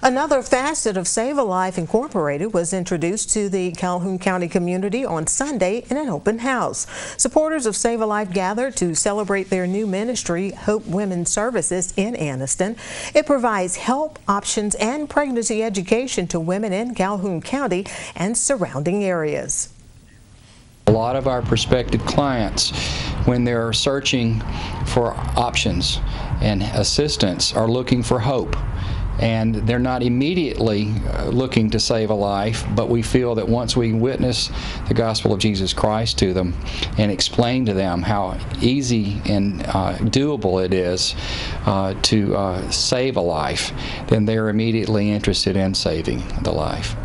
Another facet of Save a Life Incorporated was introduced to the Calhoun County community on Sunday in an open house. Supporters of Save a Life gathered to celebrate their new ministry, Hope Women's Services, in Anniston. It provides help, options, and pregnancy education to women in Calhoun County and surrounding areas. A lot of our prospective clients, when they're searching for options and assistance, are looking for hope. And they're not immediately looking to save a life, but we feel that once we witness the gospel of Jesus Christ to them and explain to them how easy and doable it is to save a life, then they're immediately interested in saving the life.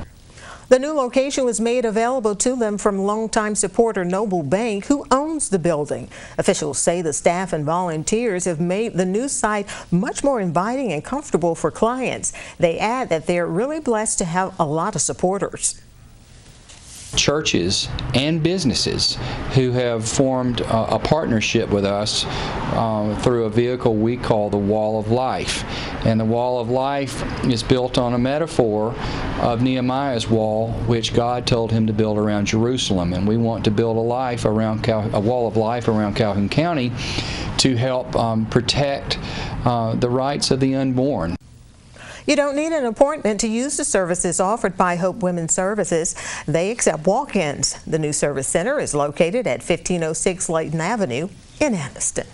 The new location was made available to them from longtime supporter Noble Bank, who owns the building. Officials say the staff and volunteers have made the new site much more inviting and comfortable for clients. They add that they're really blessed to have a lot of supporters. Churches and businesses who have formed a partnership with us through a vehicle we call the Wall of Life. And the Wall of Life is built on a metaphor of Nehemiah's wall, which God told him to build around Jerusalem. And we want to build a Wall of Life around Calhoun County to help protect the rights of the unborn. You don't need an appointment to use the services offered by Hope Women's Services. They accept walk-ins. The new service center is located at 1506 Layton Avenue in Anniston.